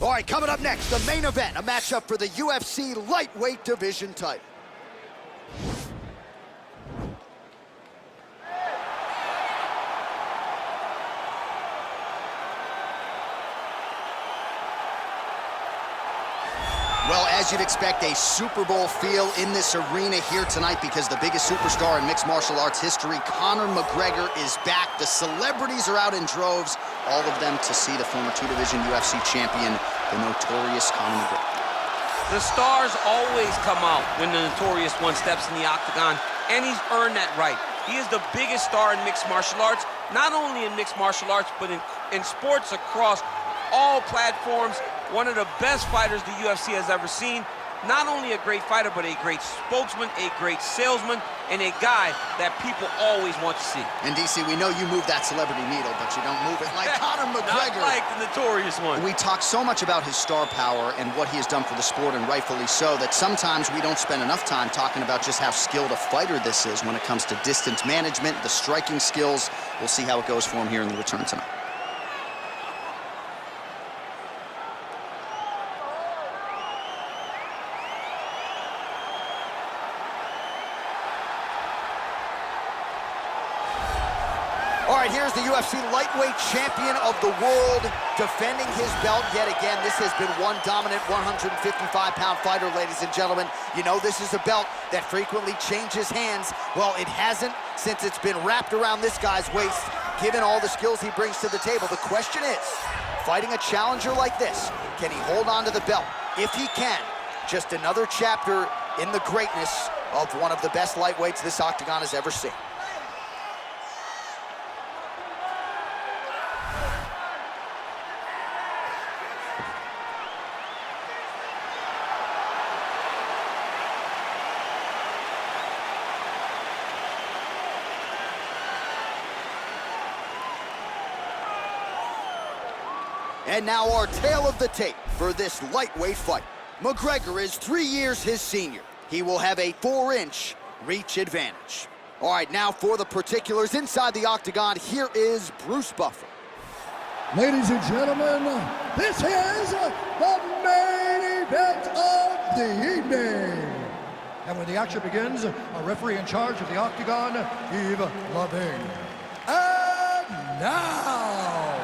All right, coming up next, the main event, a matchup for the UFC lightweight division title. Well, as you'd expect, a Super Bowl feel in this arena here tonight because the biggest superstar in mixed martial arts history, Conor McGregor, is back. The celebrities are out in droves, all of them to see the former two-division UFC champion, the notorious Conor McGregor. The stars always come out when the notorious one steps in the octagon, and he's earned that right. He is the biggest star in mixed martial arts, not only in mixed martial arts, but in sports across all platforms. One of the best fighters the UFC has ever seen. Not only a great fighter, but a great spokesman, a great salesman, and a guy that people always want to see. And DC, we know you move that celebrity needle, but you don't move it like Conor McGregor. Not like the notorious one. We talk so much about his star power and what he has done for the sport, and rightfully so, that sometimes we don't spend enough time talking about just how skilled a fighter this is when it comes to distance management, the striking skills. We'll see how it goes for him here in the return tonight. All right, here's the UFC lightweight champion of the world defending his belt yet again. This has been one dominant 155-pound fighter, ladies and gentlemen. You know this is a belt that frequently changes hands. Well, it hasn't since it's been wrapped around this guy's waist, given all the skills he brings to the table. The question is, fighting a challenger like this, can he hold on to the belt? If he can, just another chapter in the greatness of one of the best lightweights this octagon has ever seen. And now our tale of the tape for this lightweight fight. McGregor is 3 years his senior. He will have a 4-inch reach advantage. All right, now for the particulars inside the octagon, here is Bruce Buffer. Ladies and gentlemen, this is the main event of the evening. And when the action begins, a referee in charge of the octagon, Yves Loving. And now,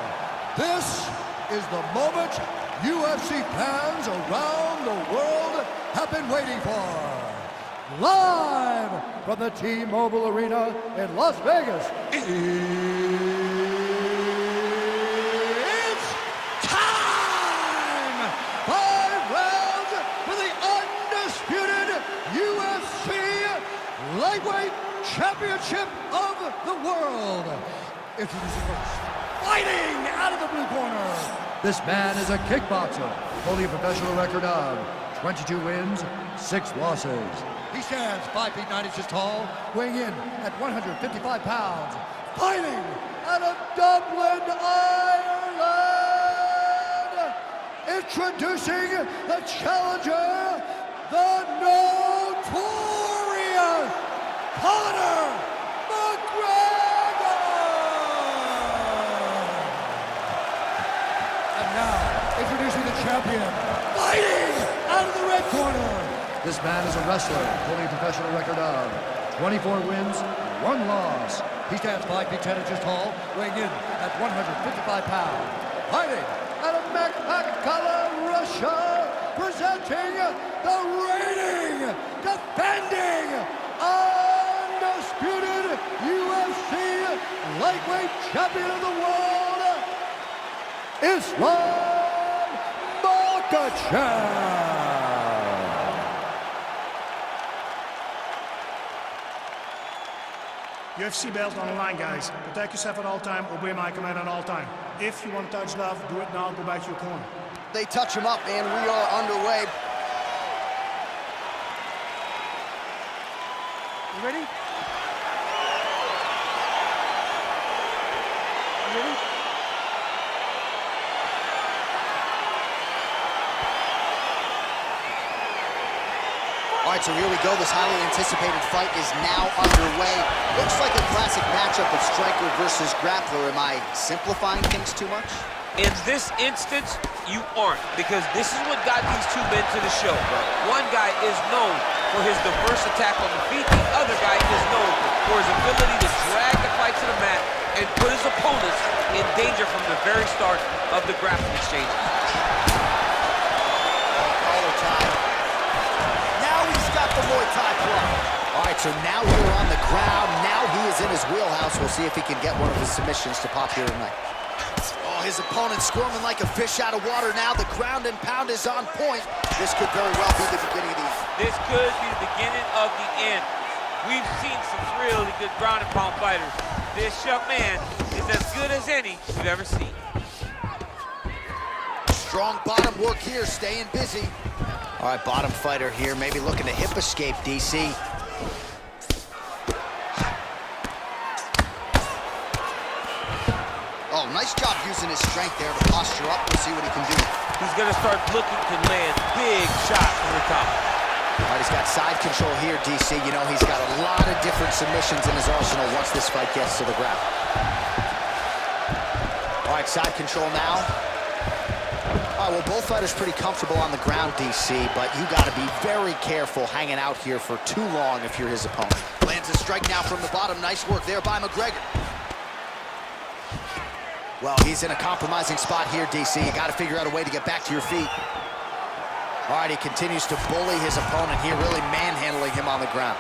this is the moment UFC fans around the world have been waiting for. Live from the T-Mobile Arena in Las Vegas, it's time! 5 rounds for the undisputed UFC Lightweight Championship of the world. Introducing first, fighting out of the blue corner. This man is a kickboxer, holding a professional record of 22 wins, 6 losses. He stands 5 feet 9 inches tall, weighing in at 155 pounds, fighting out of Dublin, Ireland. Introducing the challenger, the notorious Conor McGregor. Introducing the champion, fighting out of the red corner. This man is a wrestler, holding a professional record of 24 wins, 1 loss. He stands 5 feet 10 inches tall, weighing in at 155 pounds. Fighting out of Makhachev, Russia, presenting the reigning, defending, undisputed UFC lightweight champion of the world, Islam Makhachev. UFC belt on the line, guys. Protect yourself at all time, obey my command at all time. If you want to touch love, do it now, go back to your corner. They touch him up, and we are underway. You ready? You ready? All right, so here we go. This highly anticipated fight is now underway. Looks like a classic matchup of striker versus grappler. Am I simplifying things too much? In this instance, you aren't, because this is what got these two men to the show. One guy is known for his diverse attack on the feet. The other guy is known for his ability to drag the fight to the mat and put his opponents in danger from the very start of the grappling exchange. Collar tie. Now he's got the Muay Thai plug. All right, so now we're on the ground. Now he is in his wheelhouse. We'll see if he can get one of his submissions to pop here tonight. Oh, his opponent squirming like a fish out of water now. The ground and pound is on point. This could very well be the beginning of the end. This could be the beginning of the end. We've seen some really good ground and pound fighters. This young man is as good as any you've ever seen. Strong bottom work here, staying busy. All right, bottom fighter here, maybe looking to hip escape, DC. Oh, nice job using his strength there to posture up. We'll see what he can do. He's gonna start looking to land big shots from the top. All right, he's got side control here, DC. You know, he's got a lot of different submissions in his arsenal once this fight gets to the ground. All right, side control now. All right, well, both fighters pretty comfortable on the ground, DC, but you got to be very careful hanging out here for too long if you're his opponent. Lands a strike now from the bottom. Nice work there by McGregor. Well, he's in a compromising spot here, DC. You got to figure out a way to get back to your feet. All right, he continues to bully his opponent here, really manhandling him on the ground.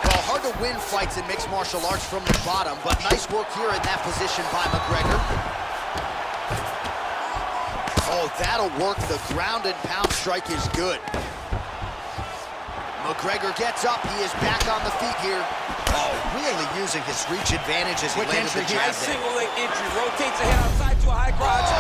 Well, hard to win fights in mixed martial arts from the bottom, but nice work here in that position by McGregor. Oh, that'll work. The ground and pound strike is good. McGregor gets up. He is back on the feet here. Oh, really using his reach advantage as he landed the jab. Nice single leg entry. Rotates the head outside to a high crotch. Oh!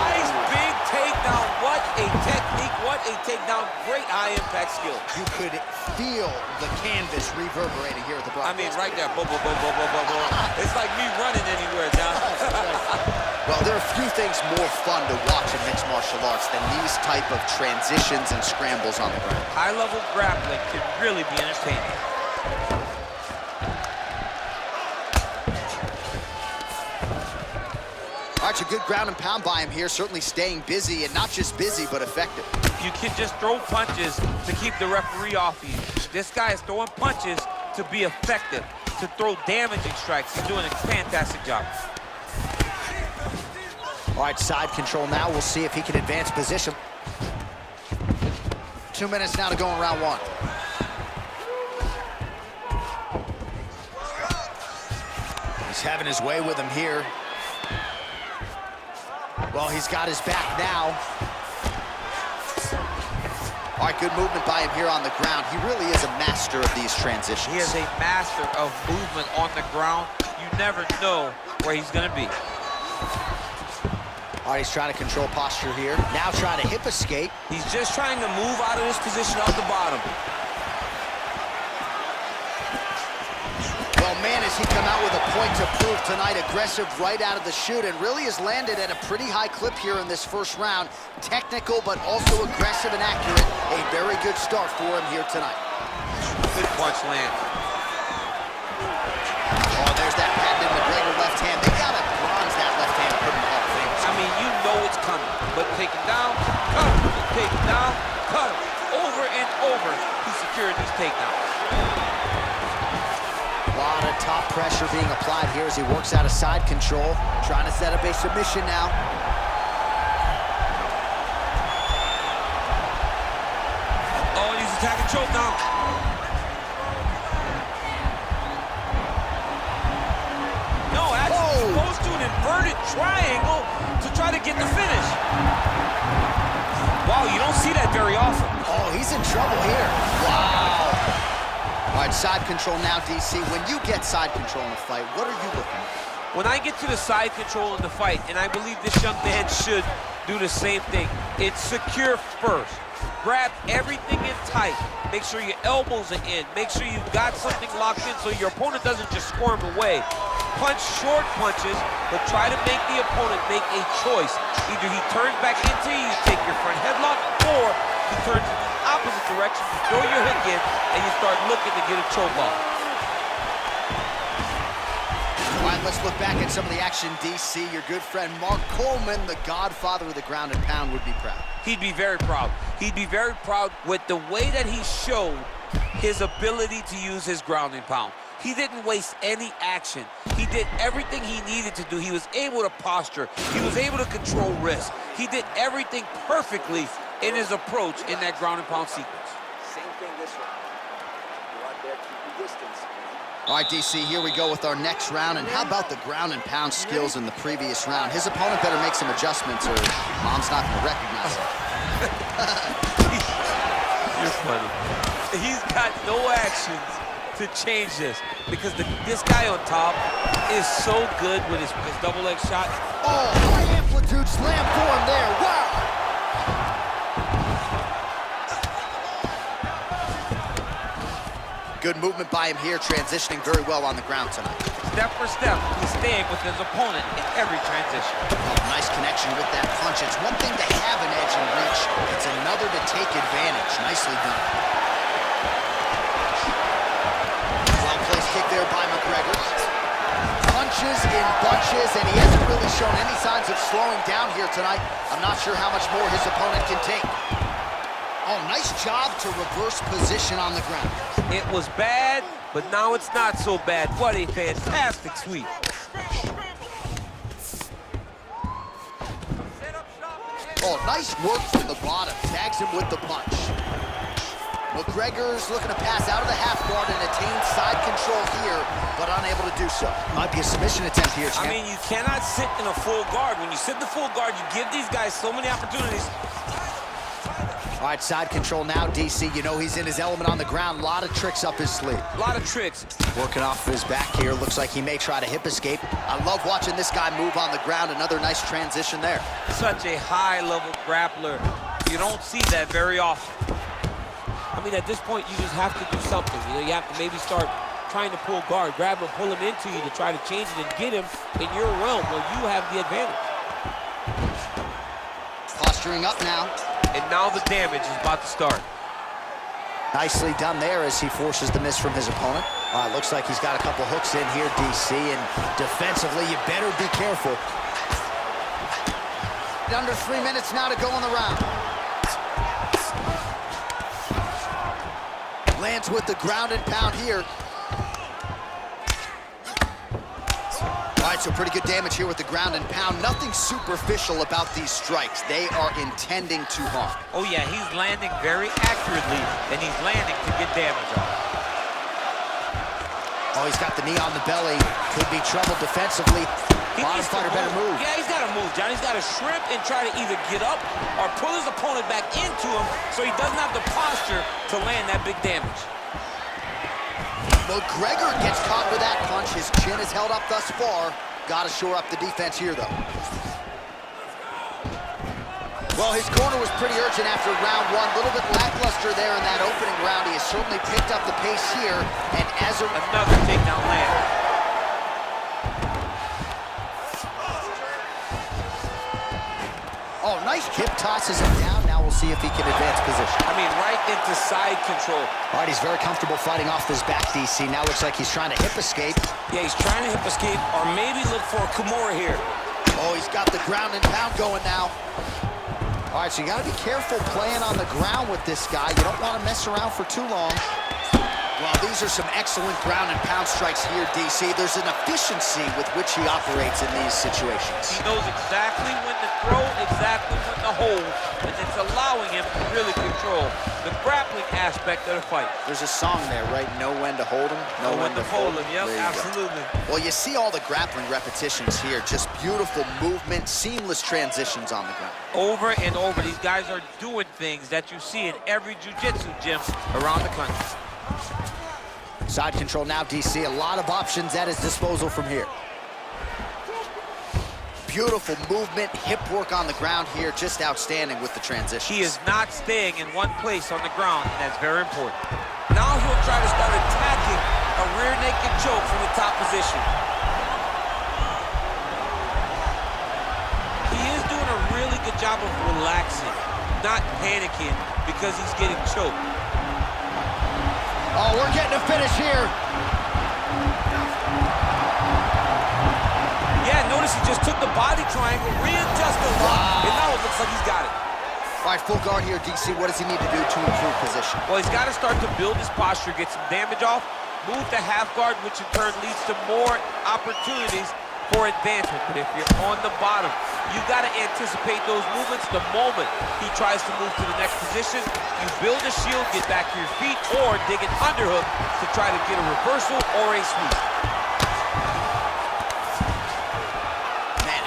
Nice big takedown. What a technique. What a takedown. Great high impact skill. You could feel the canvas reverberating here at the broadcast. I mean, right there. Boom, boom, boom, boom, boom, boom, boom. It's like me running anywhere, John. Well, there are a few things more fun to watch in mixed martial arts than these type of transitions and scrambles on the ground. High-level grappling can really be entertaining. All right, a good ground and pound by him here, certainly staying busy, and not just busy, but effective. You can just throw punches to keep the referee off you. This guy is throwing punches to be effective, to throw damaging strikes. He's doing a fantastic job. All right, side control now. We'll see if he can advance position. 2 minutes now to go in round one. He's having his way with him here. Well, he's got his back now. All right, good movement by him here on the ground. He really is a master of these transitions. He is a master of movement on the ground. You never know where he's gonna be. All right, he's trying to control posture here. Now trying to hip escape. He's just trying to move out of this position off the bottom. Well, man, has he come out with a point to prove tonight. Aggressive right out of the chute and really has landed at a pretty high clip here in this first round. Technical, but also aggressive and accurate. A very good start for him here tonight. Good punch land. Oh, there's that patented McGregor left hand. They got to bronze that left hand, put him in the Hall of Fame. I mean, you know it's coming, but take him down, cut him, take him down, cut him. Over and over, he secured these takedowns. A lot of top pressure being applied here as he works out of side control, trying to set up a submission now. Oh, and he's attacking choke now. No, actually, he goes to an inverted triangle to try to get the finish. Wow, you don't see that very often. Oh, he's in trouble here. Wow. All right, side control now, DC. When you get side control in a fight, what are you looking at? When I get to the side control in the fight, and I believe this young man should do the same thing, it's secure first. Grab everything in tight. Make sure your elbows are in. Make sure you've got something locked in so your opponent doesn't just squirm away. Punch short punches, but try to make the opponent make a choice. Either he turns back into you, you take your front headlock, or he turns in the opposite direction, you throw your hook in, and you start looking to get a choke off. All right, let's look back at some of the action, DC. Your good friend Mark Coleman, the godfather of the ground and pound, would be proud. He'd be very proud. He'd be very proud with the way that he showed his ability to use his ground and pound. He didn't waste any action. He did everything he needed to do. He was able to posture. He was able to control risk. He did everything perfectly in his approach in that ground and pound sequence. Same thing this round. You're out there, keep your distance. All right, DC, here we go with our next round. And how about the ground and pound skills in the previous round? His opponent better make some adjustments or Mom's not going to recognize him. You're funny. He's got no actions to change this because this guy on top is so good with his double leg shot. Oh, high amplitude slam for him there. Wow. Good movement by him here, transitioning very well on the ground tonight. Step for step, he's staying with his opponent in every transition. Oh, nice connection with that punch. It's one thing to have an edge and reach. It's another to take advantage. Nicely done. Well-placed kick there by McGregor. Punches in bunches, and he hasn't really shown any signs of slowing down here tonight. I'm not sure how much more his opponent can take. Oh, nice job to reverse position on the ground. It was bad, but now it's not so bad. What a fantastic sweep. Oh, nice work from the bottom. Tags him with the punch. McGregor's looking to pass out of the half guard and attain side control here, but unable to do so. Might be a submission attempt here, champ. I mean, you cannot sit in a full guard. When you sit in the full guard, you give these guys so many opportunities. All right, side control now, DC. You know he's in his element on the ground. A lot of tricks up his sleeve. A lot of tricks. Working off his back here. Looks like he may try to hip escape. I love watching this guy move on the ground. Another nice transition there. Such a high-level grappler. You don't see that very often. I mean, at this point, you just have to do something. You know, you have to maybe start trying to pull guard, grab him, pull him into you to try to change it and get him in your realm where you have the advantage. Posturing up now. And now the damage is about to start. Nicely done there as he forces the miss from his opponent. All right, looks like he's got a couple hooks in here, DC, and defensively, you better be careful. Under 3 minutes now to go in the round. Lands with the ground and pound here. All right, so pretty good damage here with the ground and pound. Nothing superficial about these strikes. They are intending to harm. Oh, yeah, he's landing very accurately, and he's landing to get damage on. Oh, he's got the knee on the belly. Could be trouble defensively. Bottom fighter better move. Yeah, he's got to move, John. He's got to shrimp and try to either get up or pull his opponent back into him so he doesn't have the posture to land that big damage. McGregor gets caught with that punch. His chin is held up thus far. Got to shore up the defense here, though. Well, his corner was pretty urgent after round one. A little bit lackluster there in that opening round. He has certainly picked up the pace here. And as another takedown land. Oh, nice hip tosses him down. Now we'll see if he can advance position. I mean, right into side control. All right, he's very comfortable fighting off his back, DC. Now looks like he's trying to hip escape. Yeah, he's trying to hip escape or maybe look for a Kimura here. Oh, he's got the ground and pound going now. All right, so you got to be careful playing on the ground with this guy. You don't want to mess around for too long. Well, these are some excellent ground and pound strikes here, DC. There's an efficiency with which he operates in these situations. He knows exactly when to throw, exactly when to hold, and it's allowing him to really control the grappling aspect of the fight. There's a song there, right? Know when to hold him, know when to fold him. Yep, absolutely. Well, you see all the grappling repetitions here. Just beautiful movement, seamless transitions on the ground. Over and over, these guys are doing things that you see in every jiu-jitsu gym around the country. Side control now, DC. A lot of options at his disposal from here. Beautiful movement, hip work on the ground here. Just outstanding with the transition. He is not staying in one place on the ground, and that's very important. Now he'll try to start attacking a rear naked choke from the top position. He is doing a really good job of relaxing, not panicking because he's getting choked. Oh, we're getting a finish here. Notice he just took the body triangle, readjusted a lot, and now it looks like he's got it. All right, full guard here, DC. What does he need to do to improve position? Well, he's got to start to build his posture, get some damage off, move to half guard, which in turn leads to more opportunities for advancement. But if you're on the bottom, you got to anticipate those movements the moment he tries to move to the next position. You build a shield, get back to your feet, or dig an underhook to try to get a reversal or a sweep.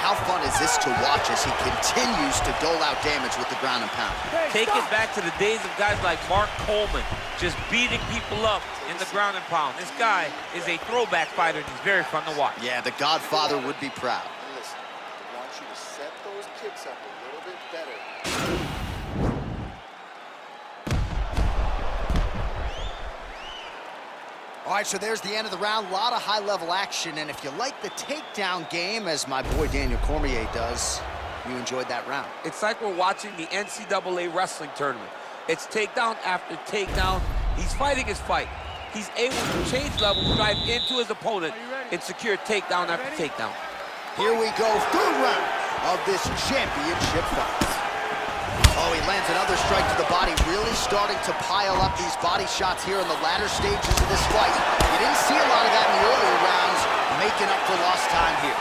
How fun is this to watch as he continues to dole out damage with the ground and pound? Take it back to the days of guys like Mark Coleman, just beating people up in the ground and pound. This guy is a throwback fighter, and he's very fun to watch. Yeah, the Godfather would be proud. Listen, I want you to set those kicks up a little bit better. All right, so there's the end of the round. A lot of high-level action, and if you like the takedown game, as my boy Daniel Cormier does, you enjoyed that round. It's like we're watching the NCAA wrestling tournament. It's takedown after takedown. He's fighting his fight. He's able to change levels, drive into his opponent, and secure takedown after takedown. Here we go, third round of this championship fight. Oh, he lands another strike to the body, really starting to pile up these body shots here in the latter stages of this fight. You didn't see a lot of that in the earlier rounds, making up for lost time here.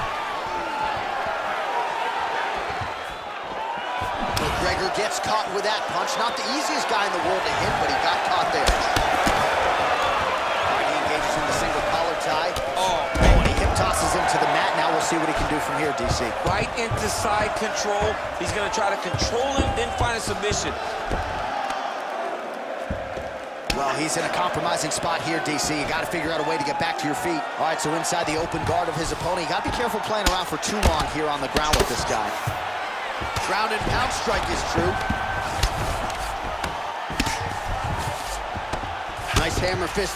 McGregor gets caught with that punch. Not the easiest guy in the world to hit, but he got caught there. All right, he engages in the single collar tie. Oh, and he hip tosses him to the mat. Now we'll see what he can do from here, DC. Right into side control. He's going to try to control him, then find a submission. Well, he's in a compromising spot here, DC. You got to figure out a way to get back to your feet. All right, so inside the open guard of his opponent, you got to be careful playing around for too long here on the ground with this guy. Ground and pound strike is true. Nice hammer fist.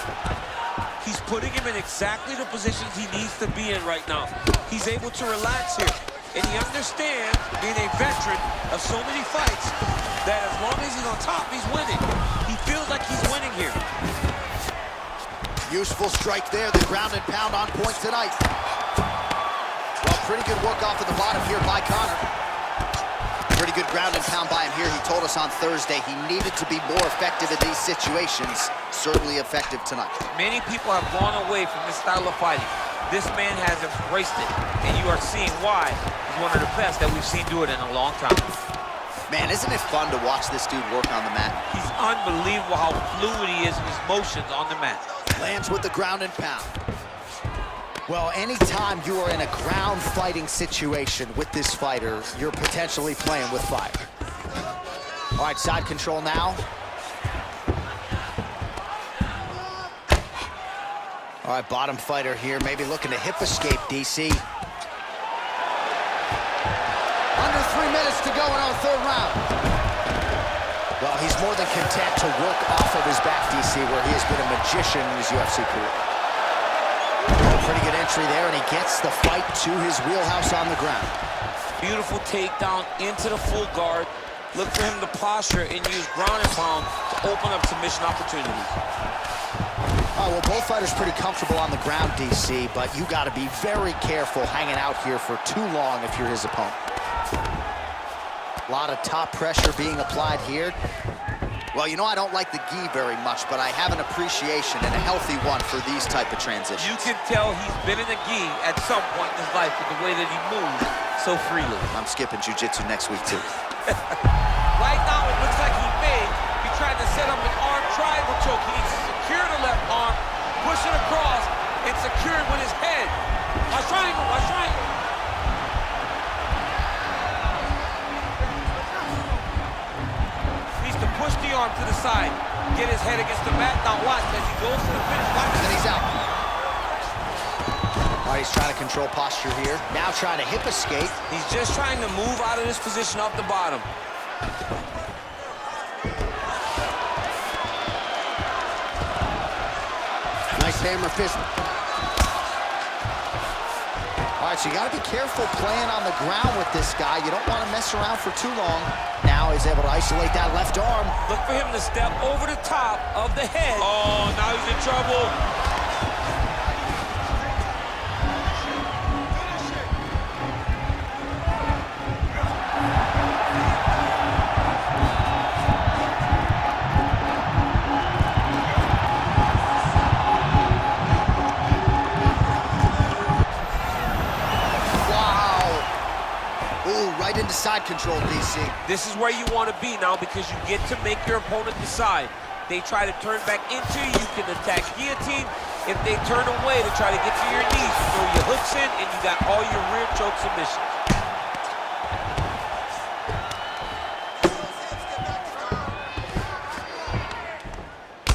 He's putting him in exactly the positions he needs to be in right now. He's able to relax here. And he understands, being a veteran of so many fights, that as long as he's on top, he's winning. He feels like he's winning here. Useful strike there. The ground and pound on point tonight. Well, pretty good work off of the bottom here by Conor. Pretty good ground and pound by him here. He told us on Thursday he needed to be more effective in these situations. Certainly effective tonight. Many people have gone away from this style of fighting. This man has embraced it, and you are seeing why he's one of the best that we've seen do it in a long time. Man, isn't it fun to watch this dude work on the mat? He's unbelievable how fluid he is in his motions on the mat. Lands with the ground and pound. Well, anytime you are in a ground fighting situation with this fighter, you're potentially playing with fire. All right, side control now. All right, bottom fighter here, maybe looking to hip escape, DC. Under 3 minutes to go in our third round. Well, he's more than content to work off of his back, DC, where he has been a magician in his UFC career. Pretty good entry there, and he gets the fight to his wheelhouse on the ground. Beautiful takedown into the full guard. Look for him to posture and use ground and pound to open up submission opportunities. Well, both fighters pretty comfortable on the ground, DC, but you got to be very careful hanging out here for too long if you're his opponent. A lot of top pressure being applied here. Well, you know I don't like the gi very much, but I have an appreciation and a healthy one for these type of transitions. You can tell he's been in the gi at some point in his life with the way that he moves so freely. I'm skipping jiu-jitsu next week, too. Right now, it looks like he may be trying to set up an arm triangle choke. He needs to secure the left arm, push it across, and secure it with his head. Watch triangle, watch triangle. Needs to push the arm to the side, get his head against the mat. Now watch as he goes to the finish. Watch. And he's out. All right, he's trying to control posture here. Now trying to hip escape. He's just trying to move out of this position off the bottom. Nice hammer fist. All right, so you got to be careful playing on the ground with this guy. You don't want to mess around for too long. Now he's able to isolate that left arm. Look for him to step over the top of the head. Oh, now he's in trouble. side control, DC. This is where you want to be now because you get to make your opponent decide. They try to turn back into you can attack guillotine. If they turn away to try to get to your knees, you throw your hooks in, and you got all your rear choke submissions.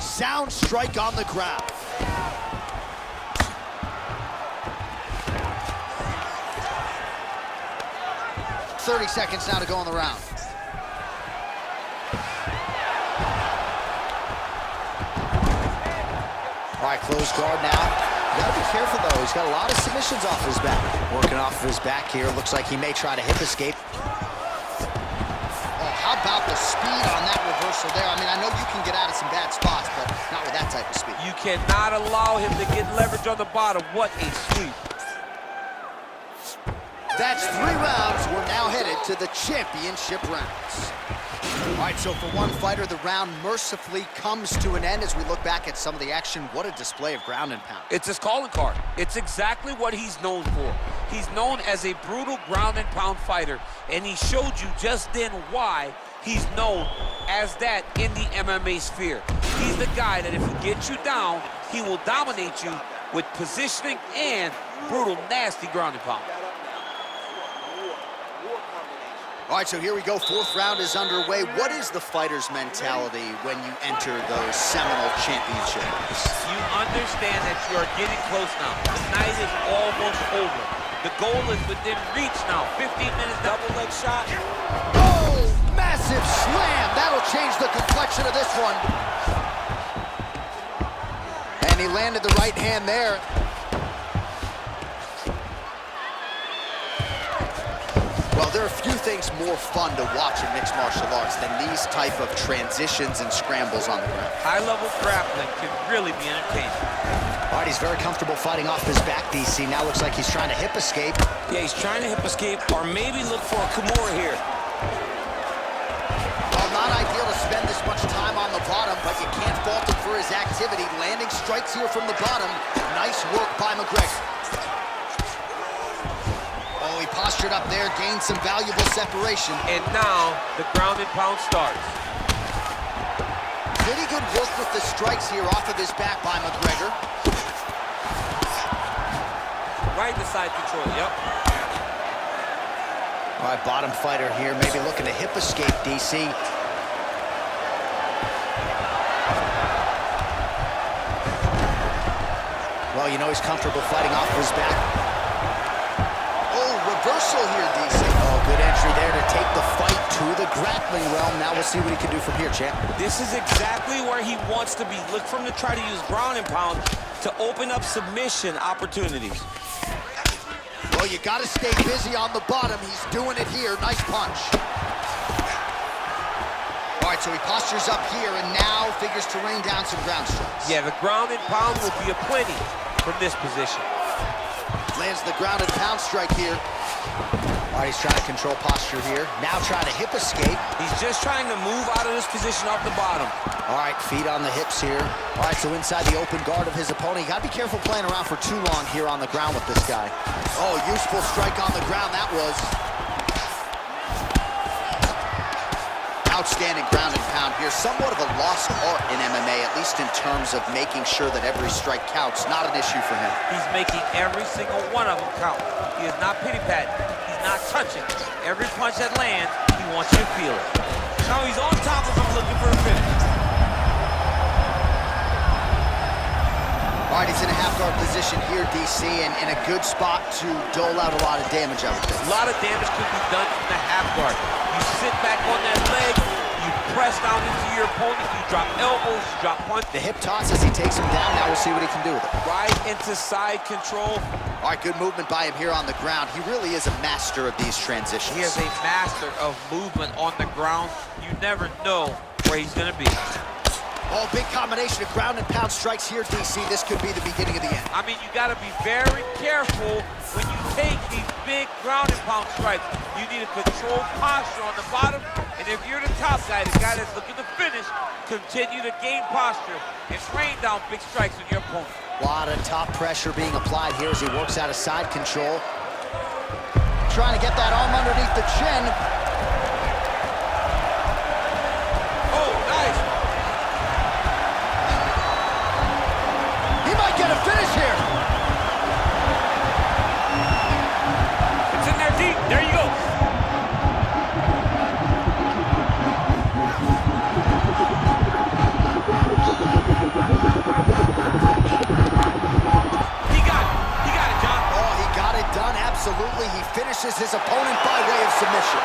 Sound strike on the ground. "30 seconds now to go in the round. All right, close guard now. You gotta be careful, though. He's got a lot of submissions off his back. Working off of his back here. Looks like he may try to hip escape. Oh, how about the speed on that reversal there? I mean, I know you can get out of some bad spots, but not with that type of speed. You cannot allow him to get leverage on the bottom. What a sweep. That's 3 rounds. We're now headed to the championship rounds. All right, so for one fighter, the round mercifully comes to an end as we look back at some of the action. What a display of ground and pound. It's his calling card. It's exactly what he's known for. He's known as a brutal ground and pound fighter, and he showed you just then why he's known as that in the MMA sphere. He's the guy that if he gets you down, he will dominate you with positioning and brutal, nasty ground and pound. All right, so here we go. 4th round is underway. What is the fighter's mentality when you enter those seminal championships? You understand that you are getting close now. The night is almost over. The goal is within reach now. 15 minutes, double leg shot. Oh, massive slam. That'll change the complexion of this one. And he landed the right hand there. Well, there are few things more fun to watch in mixed martial arts than these type of transitions and scrambles on the ground. High-level grappling can really be entertaining. All right, he's very comfortable fighting off his back, DC. Now looks like he's trying to hip escape. Yeah, he's trying to hip escape or maybe look for a Kimura here. Well, not ideal to spend this much time on the bottom, but you can't fault him for his activity. Landing strikes here from the bottom. Nice work by McGregor. Oh, he postured up there, gained some valuable separation. And now, the ground and pound starts. Pretty good work with the strikes here off of his back by McGregor. Right to side control, yep. All right, bottom fighter here, maybe looking to hip escape, DC. Well, you know he's comfortable fighting off of his back. Reversal here, DC. Oh, good entry there to take the fight to the grappling realm. Now we'll see what he can do from here, champ. This is exactly where he wants to be. Look for him to try to use ground and pound to open up submission opportunities. Well, you got to stay busy on the bottom. He's doing it here. Nice punch. All right, so he postures up here and now figures to rain down some ground strikes. Yeah, the ground and pound will be aplenty from this position. Lands the ground and pound strike here. All right, he's trying to control posture here. Now trying to hip escape. He's just trying to move out of this position off the bottom. All right, feet on the hips here. All right, so inside the open guard of his opponent. You got to be careful playing around for too long here on the ground with this guy. Oh, useful strike on the ground, that was. Outstanding ground and pound here. Somewhat of a lost art in MMA, at least in terms of making sure that every strike counts. Not an issue for him. He's making every single one of them count. He is not pity-patting. He's not touching. Every punch that lands, he wants you to feel it. Now he's on top of him looking for a finish. All right, he's in a half-guard position here, DC, and in a good spot to dole out a lot of damage, I would think. A lot of damage could be done from the half-guard. You sit back on that leg, you press down into your opponent, you drop elbows, you drop punches. The hip toss as he takes him down. Now we'll see what he can do with it. Right into side control. All right, good movement by him here on the ground. He really is a master of these transitions. He is a master of movement on the ground. You never know where he's going to be. Oh, big combination of ground and pound strikes here, DC. This could be the beginning of the end. I mean, you got to be very careful when you take these big ground and pound strikes. You need a controlled posture on the bottom, and if you're the top guy, the guy that's looking to finish, continue to gain posture and rain down big strikes on your opponent. A lot of top pressure being applied here as he works out of side control. Trying to get that arm underneath the chin. finishes his opponent by way of submission.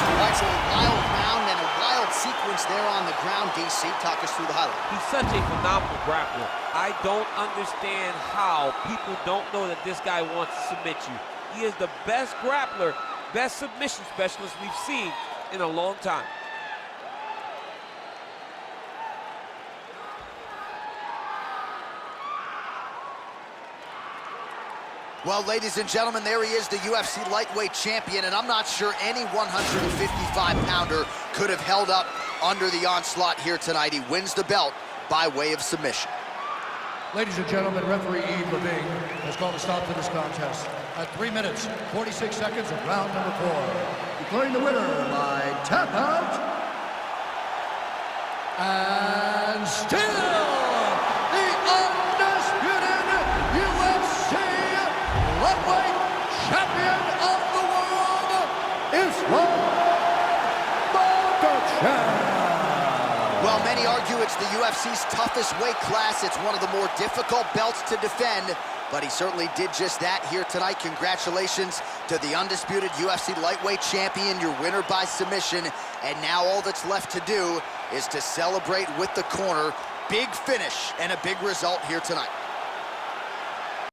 All right, so a wild round and a wild sequence there on the ground. DC, talk us through the highlight. He's such a phenomenal grappler. I don't understand how people don't know that this guy wants to submit you. He is the best grappler, best submission specialist we've seen in a long time. Well, ladies and gentlemen, there he is, the UFC lightweight champion, and I'm not sure any 155-pounder could have held up under the onslaught here tonight. He wins the belt by way of submission. Ladies and gentlemen, referee Yves Levine has called a stop to this contest at 3 minutes, 46 seconds of round number 4. Declaring the winner by tap out, and still the undisputed UFC lightweight champion of the world is Makhachev. Well, many argue it's the UFC's toughest weight class. It's one of the more difficult belts to defend, but he certainly did just that here tonight. Congratulations to the undisputed UFC lightweight champion, your winner by submission. And now all that's left to do is to celebrate with the corner. Big finish and a big result here tonight.